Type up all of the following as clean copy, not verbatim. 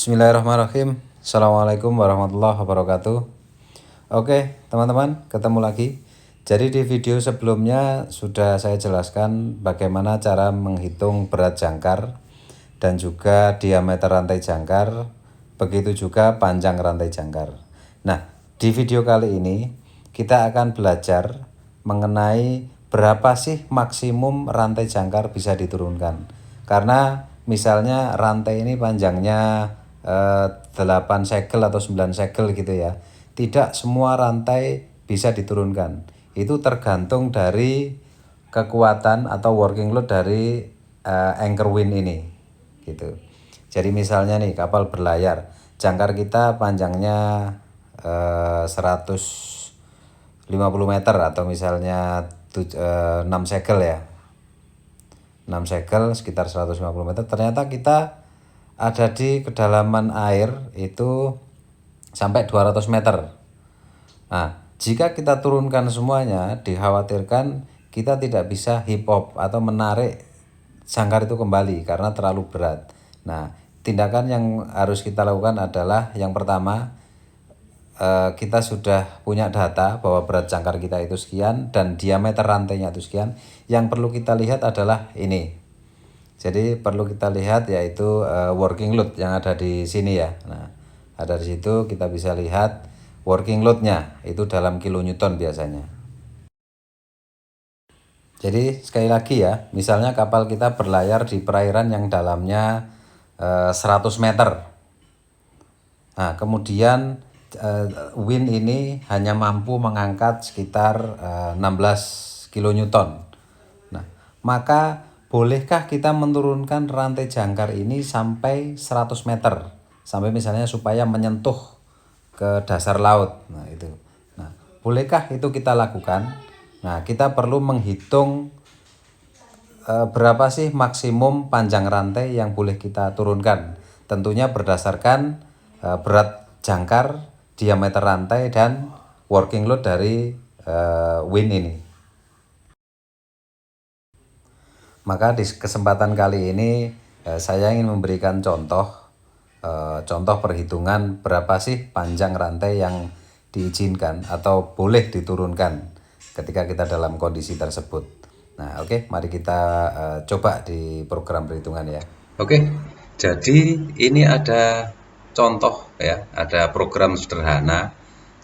Bismillahirrahmanirrahim. Assalamualaikum warahmatullahi wabarakatuh. Oke, teman-teman, ketemu lagi. Jadi di video sebelumnya sudah saya jelaskan bagaimana cara menghitung berat jangkar dan juga diameter rantai jangkar, begitu juga panjang rantai jangkar. Nah, di video kali ini kita akan belajar mengenai berapa sih maksimum rantai jangkar bisa diturunkan. Karena misalnya rantai ini panjangnya 8 segel atau 9 segel gitu ya. Tidak semua rantai bisa diturunkan. Itu tergantung dari kekuatan atau working load dari anchor wind ini gitu. Jadi misalnya nih kapal berlayar, jangkar kita panjangnya 150 meter atau misalnya 6 segel ya. 6 segel sekitar 150 meter. Ternyata kita ada di kedalaman air itu sampai 200 meter. Nah, jika kita turunkan semuanya, dikhawatirkan kita tidak bisa hip hop atau menarik jangkar itu kembali karena terlalu berat. Nah, tindakan yang harus kita lakukan adalah yang pertama, kita sudah punya data bahwa berat jangkar kita itu sekian dan diameter rantainya itu sekian. Yang perlu kita lihat adalah ini. Jadi perlu kita lihat yaitu working load yang ada di sini ya. Nah, ada di situ kita bisa lihat working loadnya itu dalam kilonewton biasanya. Jadi sekali lagi ya, misalnya kapal kita berlayar di perairan yang dalamnya 100 meter. Nah, kemudian wind ini hanya mampu mengangkat sekitar 16 kilonewton. Nah, maka bolehkah kita menurunkan rantai jangkar ini sampai 100 meter? Sampai misalnya supaya menyentuh ke dasar laut. Nah, itu. Nah, bolehkah itu kita lakukan? Nah, kita perlu menghitung berapa sih maksimum panjang rantai yang boleh kita turunkan. Tentunya berdasarkan berat jangkar, diameter rantai, dan working load dari wind ini. Maka di kesempatan kali ini saya ingin memberikan contoh perhitungan berapa sih panjang rantai yang diizinkan atau boleh diturunkan ketika kita dalam kondisi tersebut. Nah, oke, mari kita coba di program perhitungan ya. Oke, jadi ini ada contoh ya, ada program sederhana.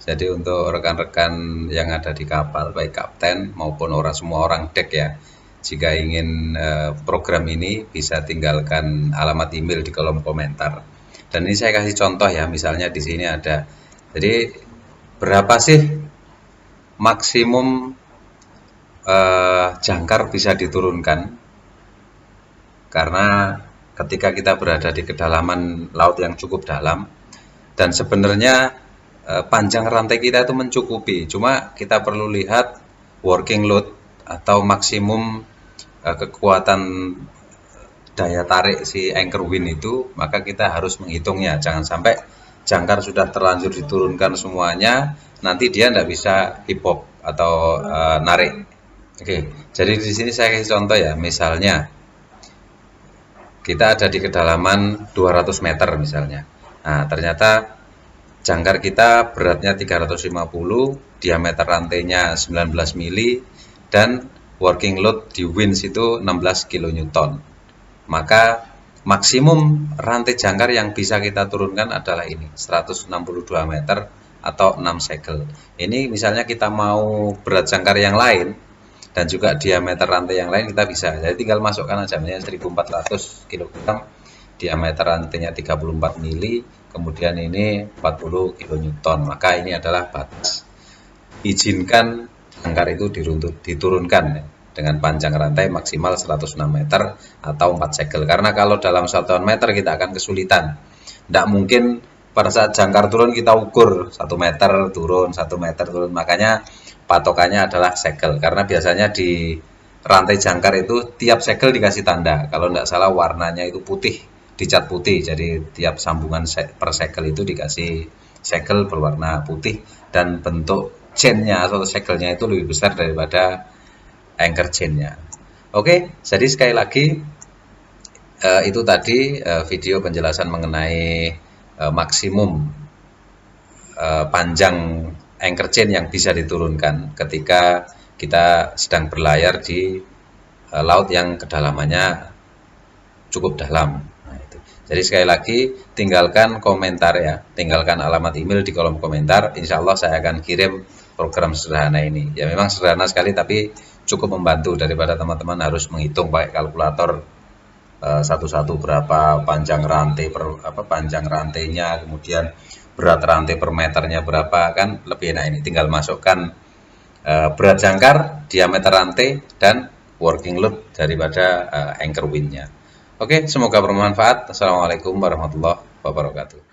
Jadi untuk rekan-rekan yang ada di kapal, baik kapten maupun semua orang dek ya, jika ingin program ini bisa tinggalkan alamat email di kolom komentar. Dan ini saya kasih contoh ya, misalnya di sini ada. Jadi berapa sih maksimum jangkar bisa diturunkan? Karena ketika kita berada di kedalaman laut yang cukup dalam dan sebenarnya panjang rantai kita itu mencukupi. Cuma kita perlu lihat working load atau maksimum kekuatan daya tarik si anchor wind itu, maka kita harus menghitungnya. Jangan sampai jangkar sudah terlanjur diturunkan semuanya, nanti dia tidak bisa hip hop atau narik. Oke, jadi di sini saya kasih contoh ya, misalnya kita ada di kedalaman 200 meter misalnya. Nah, ternyata jangkar kita beratnya 350, diameter rantainya 19 mili, dan working load di winds itu 16 kilonewton. Maka maksimum rantai jangkar yang bisa kita turunkan adalah ini, 162 meter atau 6 segel. Ini misalnya kita mau berat jangkar yang lain dan juga diameter rantai yang lain kita bisa. Jadi tinggal masukkan aja, misalnya 1400 kg, diameter rantainya 34 mili, kemudian ini 40 kilonewton. Maka ini adalah batas. Izinkan jangkar itu diturunkan ya, dengan panjang rantai maksimal 106 meter atau 4 segel. Karena kalau dalam 1 meter kita akan kesulitan. Tidak mungkin pada saat jangkar turun kita ukur 1 meter turun, 1 meter turun. Makanya patokannya adalah segel. Karena biasanya di rantai jangkar itu tiap segel dikasih tanda. Kalau tidak salah warnanya itu putih, dicat putih. Jadi tiap sambungan per segel itu dikasih segel berwarna putih dan bentuk chainnya atau segelnya itu lebih besar daripada anchor chainnya. Oke, jadi sekali lagi itu tadi video penjelasan mengenai maksimum panjang anchor chain yang bisa diturunkan ketika kita sedang berlayar di laut yang kedalamannya cukup dalam. Nah, itu. Jadi sekali lagi tinggalkan komentar ya, tinggalkan alamat email di kolom komentar. Insya Allah saya akan kirim program sederhana ini. Ya memang sederhana sekali tapi cukup membantu daripada teman-teman harus menghitung pakai kalkulator satu-satu berapa panjang rantai panjang rantainya, kemudian berat rantai per meternya berapa, kan lebih enak ini. Tinggal masukkan berat jangkar, diameter rantai, dan working load daripada anchor windnya. Oke, semoga bermanfaat. Assalamualaikum warahmatullahi wabarakatuh.